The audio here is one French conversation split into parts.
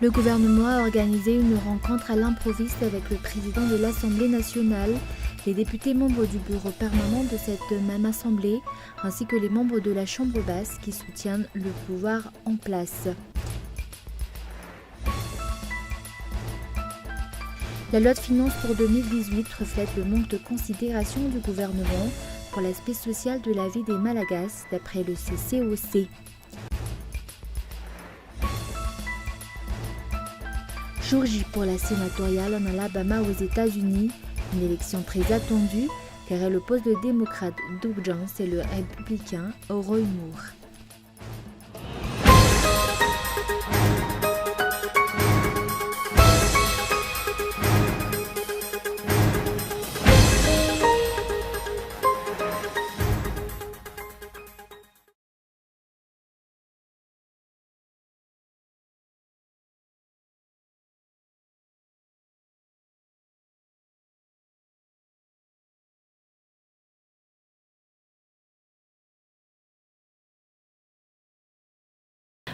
Le gouvernement a organisé une rencontre à l'improviste avec le président de l'Assemblée nationale, les députés membres du bureau permanent de cette même assemblée, ainsi que les membres de la Chambre basse qui soutiennent le pouvoir en place. La loi de finances pour 2018 reflète le manque de considération du gouvernement pour l'aspect social de la vie des Malagasy, d'après le CCOC. Jour J pour la sénatoriale en Alabama aux États-Unis, une élection très attendue car elle oppose le démocrate Doug Jones et le républicain Roy Moore.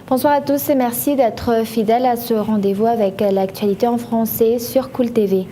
Bonsoir à tous et merci d'être fidèles à ce rendez-vous avec l'actualité en français sur Cool TV.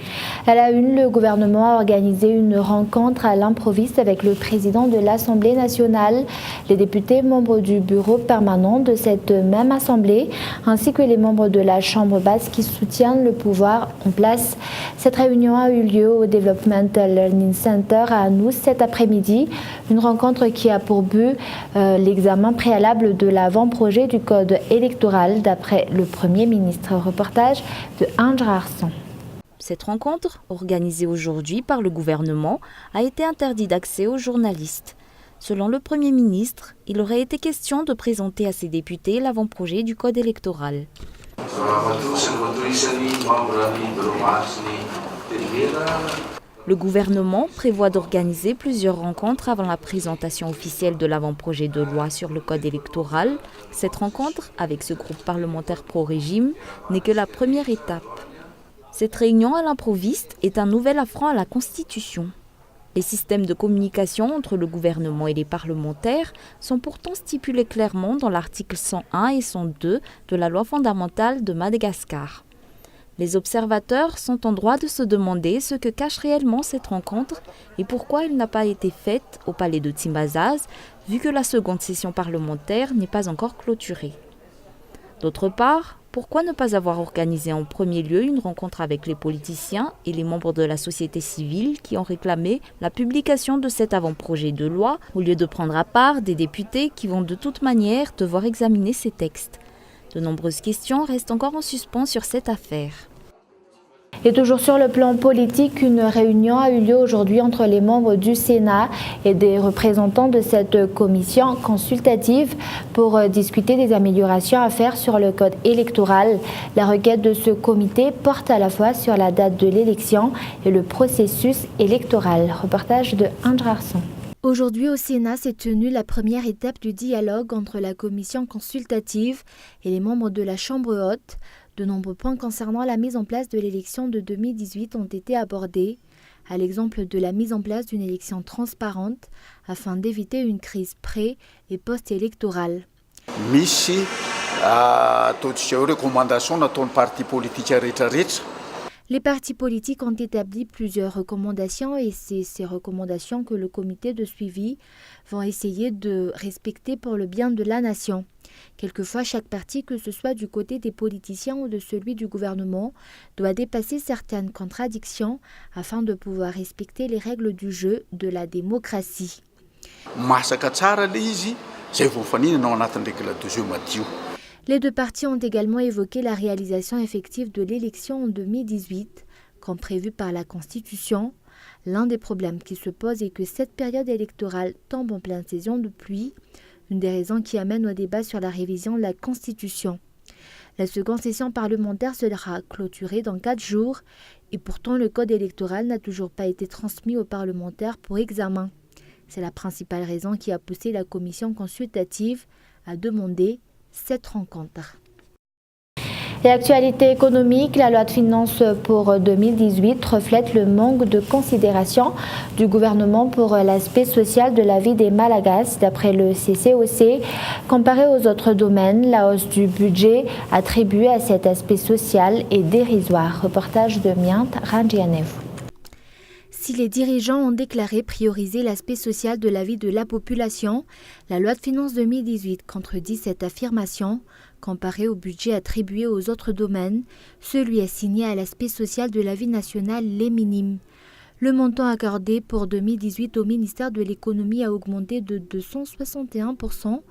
À la une, le gouvernement a organisé une rencontre à l'improviste avec le président de l'Assemblée nationale, les députés membres du bureau permanent de cette même assemblée, ainsi que les membres de la Chambre basse qui soutiennent le pouvoir en place. Cette réunion a eu lieu au Development Learning Center à Anous cet après-midi, une rencontre qui a pour but l'examen préalable de l'avant-projet du code électoral d'après le Premier ministre. Reportage de Andra Arson. Cette rencontre, organisée aujourd'hui par le gouvernement, a été interdite d'accès aux journalistes. Selon le Premier ministre, il aurait été question de présenter à ses députés l'avant-projet du code électoral. Le gouvernement prévoit d'organiser plusieurs rencontres avant la présentation officielle de l'avant-projet de loi sur le code électoral. Cette rencontre, avec ce groupe parlementaire pro-régime, n'est que la première étape. Cette réunion à l'improviste est un nouvel affront à la Constitution. Les systèmes de communication entre le gouvernement et les parlementaires sont pourtant stipulés clairement dans l'article 101 et 102 de la loi fondamentale de Madagascar. Les observateurs sont en droit de se demander ce que cache réellement cette rencontre et pourquoi elle n'a pas été faite au palais de Tsimbazaz, vu que la seconde session parlementaire n'est pas encore clôturée. D'autre part, pourquoi ne pas avoir organisé en premier lieu une rencontre avec les politiciens et les membres de la société civile qui ont réclamé la publication de cet avant-projet de loi, au lieu de prendre à part des députés qui vont de toute manière devoir examiner ces textes. De nombreuses questions restent encore en suspens sur cette affaire. Et toujours sur le plan politique, une réunion a eu lieu aujourd'hui entre les membres du Sénat et des représentants de cette commission consultative pour discuter des améliorations à faire sur le code électoral. La requête de ce comité porte à la fois sur la date de l'élection et le processus électoral. Reportage de Andra Arson. Aujourd'hui au Sénat s'est tenue la première étape du dialogue entre la commission consultative et les membres de la Chambre haute. De nombreux points concernant la mise en place de l'élection de 2018 ont été abordés, à l'exemple de la mise en place d'une élection transparente afin d'éviter une crise pré- et post-électorale. Misy ataontsika recommandation nataon'ny parti politique rehetrarehetra. Les partis politiques ont établi plusieurs recommandations et c'est ces recommandations que le comité de suivi va essayer de respecter pour le bien de la nation. Quelquefois, chaque parti, que ce soit du côté des politiciens ou de celui du gouvernement, doit dépasser certaines contradictions afin de pouvoir respecter les règles du jeu de la démocratie. Masaka tsara le izy, zay vao mifaninana ao anatin'ny règle de jeu madio. Les deux partis ont également évoqué la réalisation effective de l'élection en 2018, comme prévu par la Constitution. L'un des problèmes qui se pose est que cette période électorale tombe en pleine saison de pluie, une des raisons qui amène au débat sur la révision de la Constitution. La seconde session parlementaire sera clôturée dans 4 jours et pourtant le code électoral n'a toujours pas été transmis aux parlementaires pour examen. C'est la principale raison qui a poussé la commission consultative à demander cette rencontre. Et actualité économique, la loi de finances pour 2018 reflète le manque de considération du gouvernement pour l'aspect social de la vie des Malagasy. D'après le CCOC, comparé aux autres domaines, la hausse du budget attribué à cet aspect social est dérisoire. Reportage de Miant Rangianev. Si les dirigeants ont déclaré prioriser l'aspect social de la vie de la population, la loi de finances 2018 contredit cette affirmation. Comparé au budget attribué aux autres domaines, celui assigné à l'aspect social de la vie nationale est minime. Le montant accordé pour 2018 au ministère de l'économie a augmenté de 261%,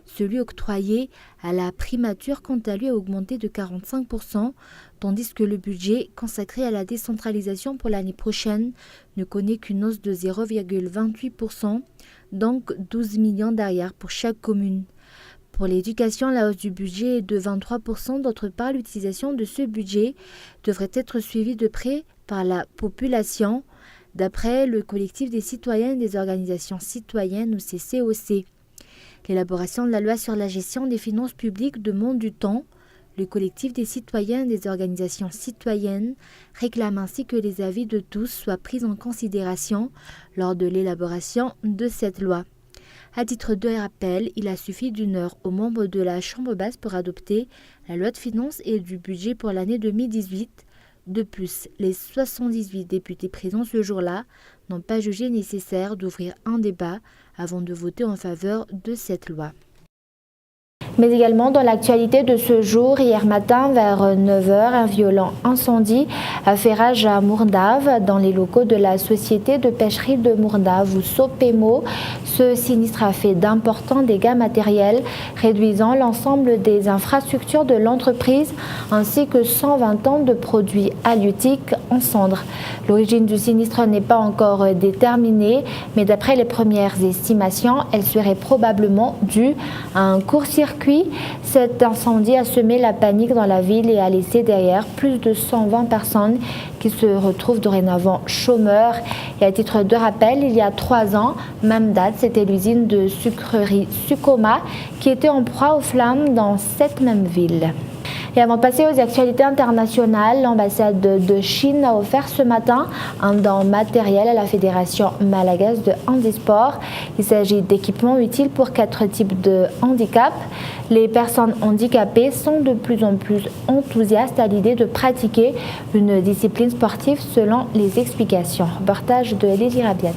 celui octroyé à la primature quant à lui a augmenté de 45%, tandis que le budget consacré à la décentralisation pour l'année prochaine ne connaît qu'une hausse de 0,28%, donc 12 millions d'arrières pour chaque commune. Pour l'éducation, la hausse du budget est de 23%. D'autre part, l'utilisation de ce budget devrait être suivie de près par la population, d'après le collectif des citoyens et des organisations citoyennes ou CCOC. L'élaboration de la loi sur la gestion des finances publiques demande du temps. Le collectif des citoyens et des organisations citoyennes réclame ainsi que les avis de tous soient pris en considération lors de l'élaboration de cette loi. À titre de rappel, il a suffi d'une heure aux membres de la Chambre basse pour adopter la loi de finances et du budget pour l'année 2018. De plus, les 78 députés présents ce jour-là n'ont pas jugé nécessaire d'ouvrir un débat avant de voter en faveur de cette loi. Mais également dans l'actualité de ce jour, hier matin vers 9h, un violent incendie a fait rage à Mourdave dans les locaux de la société de pêcherie de Mourdave ou Sopemo. Ce sinistre a fait d'importants dégâts matériels, réduisant l'ensemble des infrastructures de l'entreprise ainsi que 120 tonnes de produits halieutiques en cendres. L'origine du sinistre n'est pas encore déterminée, mais d'après les premières estimations, elle serait probablement due à un court-circuit. Cet incendie a semé la panique dans la ville et a laissé derrière plus de 120 personnes qui se retrouvent dorénavant chômeurs. Et à titre de rappel, il y a 3 ans, même date, c'était l'usine de sucrerie Sucoma qui était en proie aux flammes dans cette même ville. Et avant de passer aux actualités internationales, l'ambassade de Chine a offert ce matin un don matériel à la Fédération malagaise de handisport. Il s'agit d'équipements utiles pour 4 types de handicap. Les personnes handicapées sont de plus en plus enthousiastes à l'idée de pratiquer une discipline sportive selon les explications. Reportage de Elie Rabiat.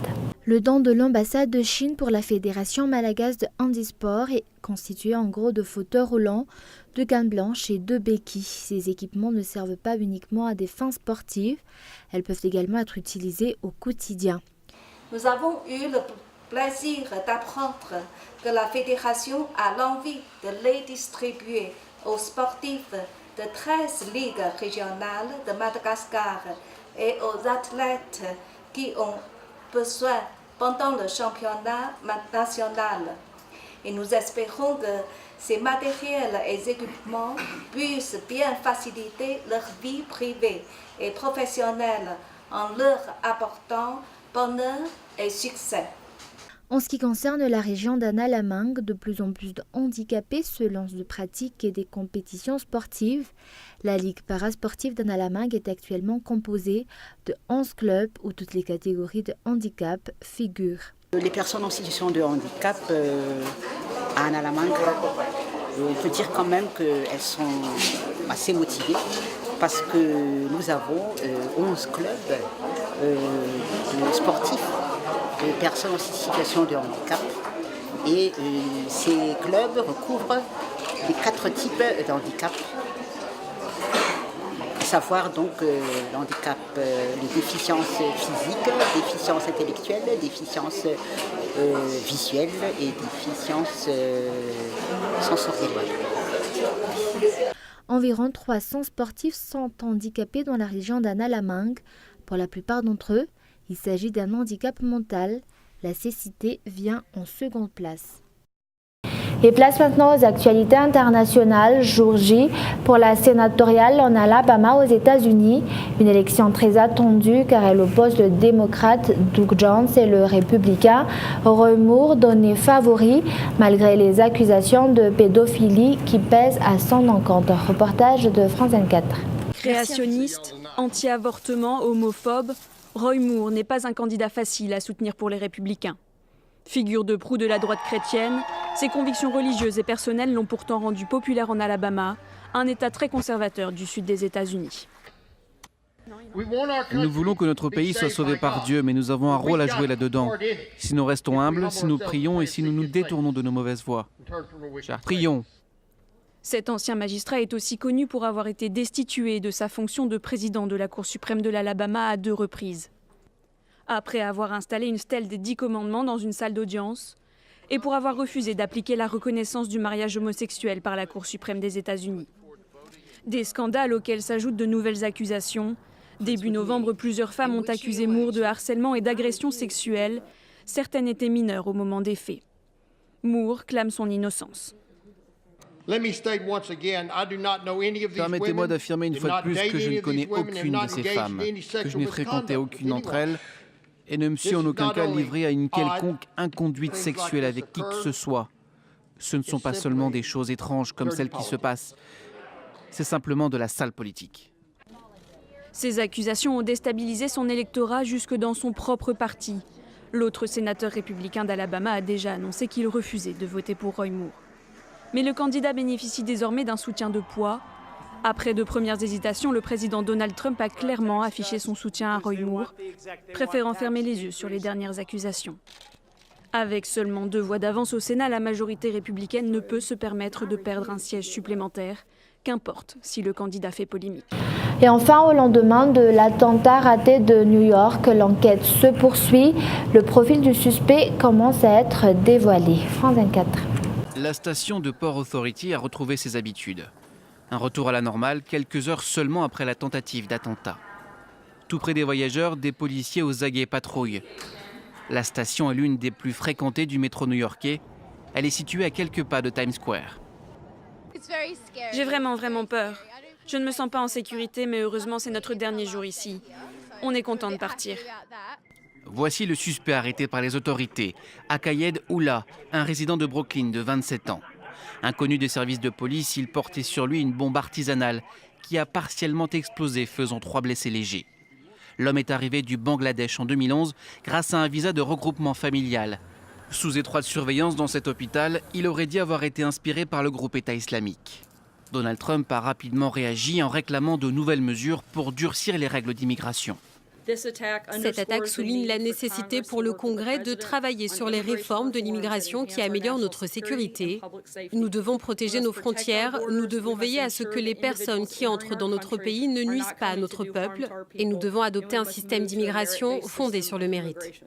Le don de l'ambassade de Chine pour la Fédération malagaise de handisport est constitué en gros de fauteuils roulants, de cannes blanches et de béquilles. Ces équipements ne servent pas uniquement à des fins sportives, elles peuvent également être utilisées au quotidien. Nous avons eu le plaisir d'apprendre que la Fédération a l'envie de les distribuer aux sportifs de 13 ligues régionales de Madagascar et aux athlètes qui ont besoin pendant le championnat national. Et nous espérons que ces matériels et équipements puissent bien faciliter leur vie privée et professionnelle en leur apportant bonheur et succès. En ce qui concerne la région d'Analamang, de plus en plus de handicapés se lancent de pratiques et des compétitions sportives. La Ligue parasportive d'Analamang est actuellement composée de 11 clubs où toutes les catégories de handicap figurent. Les personnes en situation de handicap à Analamang, on peut dire quand même qu'elles sont assez motivées parce que nous avons 11 clubs sportifs de personnes en situation de handicap et ces clubs recouvrent les 4 types de handicap, à savoir donc le handicap, les déficiences physiques, déficiences intellectuelles, déficiences visuelles et déficiences sensorielles. Environ 300 sportifs sont handicapés dans la région d'Analamang. Pour la plupart d'entre eux, il s'agit d'un handicap mental. La cécité vient en seconde place. Et place maintenant aux actualités internationales. Jour J pour la sénatoriale en Alabama aux États-Unis. Une élection très attendue car elle oppose le démocrate Doug Jones et le républicain Roy Moore donné favori malgré les accusations de pédophilie qui pèsent à son encontre. Reportage de France 24. Créationniste, anti-avortement, homophobe, Roy Moore n'est pas un candidat facile à soutenir pour les républicains. Figure de proue de la droite chrétienne, ses convictions religieuses et personnelles l'ont pourtant rendu populaire en Alabama, un État très conservateur du sud des États-Unis. Nous voulons que notre pays soit sauvé par Dieu, mais nous avons un rôle à jouer là-dedans. Si nous restons humbles, si nous prions et si nous nous détournons de nos mauvaises voies. Cher, prions. Cet ancien magistrat est aussi connu pour avoir été destitué de sa fonction de président de la Cour suprême de l'Alabama à 2 reprises. Après avoir installé une stèle des 10 commandements dans une salle d'audience et pour avoir refusé d'appliquer la reconnaissance du mariage homosexuel par la Cour suprême des États-Unis. Des scandales auxquels s'ajoutent de nouvelles accusations. Début novembre, plusieurs femmes ont accusé Moore de harcèlement et d'agression sexuelle. Certaines étaient mineures au moment des faits. Moore clame son innocence. Permettez-moi d'affirmer une fois de plus que je ne connais aucune de ces femmes, que je n'ai fréquenté aucune d'entre elles et ne me suis en aucun cas livré à une quelconque inconduite sexuelle avec qui que ce soit. Ce ne sont pas seulement des choses étranges comme celles qui se passent, c'est simplement de la sale politique. Ces accusations ont déstabilisé son électorat jusque dans son propre parti. L'autre sénateur républicain d'Alabama a déjà annoncé qu'il refusait de voter pour Roy Moore. Mais le candidat bénéficie désormais d'un soutien de poids. Après 2 premières hésitations, le président Donald Trump a clairement affiché son soutien à Roy Moore, préférant fermer les yeux sur les dernières accusations. Avec seulement 2 voix d'avance au Sénat, la majorité républicaine ne peut se permettre de perdre un siège supplémentaire, qu'importe si le candidat fait polémique. Et enfin, au lendemain de l'attentat raté de New York, l'enquête se poursuit. Le profil du suspect commence à être dévoilé. France 24. La station de Port Authority a retrouvé ses habitudes. Un retour à la normale quelques heures seulement après la tentative d'attentat. Tout près des voyageurs, des policiers aux aguets patrouillent. La station est l'une des plus fréquentées du métro new-yorkais. Elle est située à quelques pas de Times Square. J'ai vraiment peur. Je ne me sens pas en sécurité, mais heureusement c'est notre dernier jour ici. On est content de partir. Voici le suspect arrêté par les autorités, Akayed Oula, un résident de Brooklyn de 27 ans. Inconnu des services de police, il portait sur lui une bombe artisanale qui a partiellement explosé, faisant 3 blessés légers. L'homme est arrivé du Bangladesh en 2011 grâce à un visa de regroupement familial. Sous étroite surveillance dans cet hôpital, il aurait dit avoir été inspiré par le groupe État islamique. Donald Trump a rapidement réagi en réclamant de nouvelles mesures pour durcir les règles d'immigration. Cette attaque souligne la nécessité pour le Congrès de travailler sur les réformes de l'immigration qui améliorent notre sécurité. Nous devons protéger nos frontières, nous devons veiller à ce que les personnes qui entrent dans notre pays ne nuisent pas à notre peuple et nous devons adopter un système d'immigration fondé sur le mérite.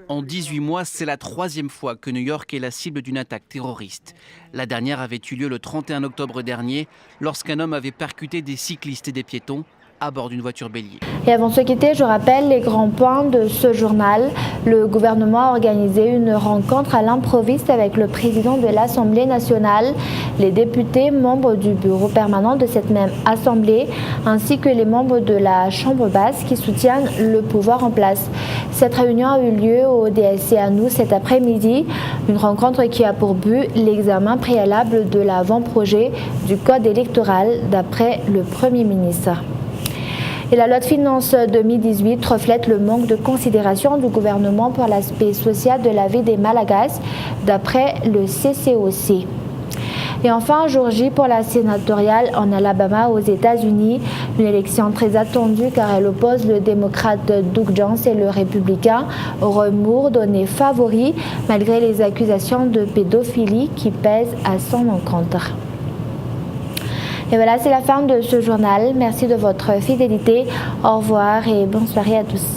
En 18 mois, c'est la 3e fois que New York est la cible d'une attaque terroriste. La dernière avait eu lieu le 31 octobre dernier, lorsqu'un homme avait percuté des cyclistes et des piétons à bord d'une voiture bélier. Et avant de se quitter, je rappelle les grands points de ce journal. Le gouvernement a organisé une rencontre à l'improviste avec le président de l'Assemblée nationale, les députés membres du bureau permanent de cette même Assemblée, ainsi que les membres de la Chambre basse qui soutiennent le pouvoir en place. Cette réunion a eu lieu au DSC à nous cet après-midi, une rencontre qui a pour but l'examen préalable de l'avant-projet du code électoral d'après le Premier ministre. Et la loi de finances 2018 reflète le manque de considération du gouvernement pour l'aspect social de la vie des Malagasy, d'après le CCOC. Et enfin, jour J pour la sénatoriale en Alabama aux États-Unis, une élection très attendue car elle oppose le démocrate Doug Jones et le républicain Roy Moore donné favori malgré les accusations de pédophilie qui pèsent à son encontre. Et voilà, c'est la fin de ce journal. Merci de votre fidélité. Au revoir et bonne soirée à tous.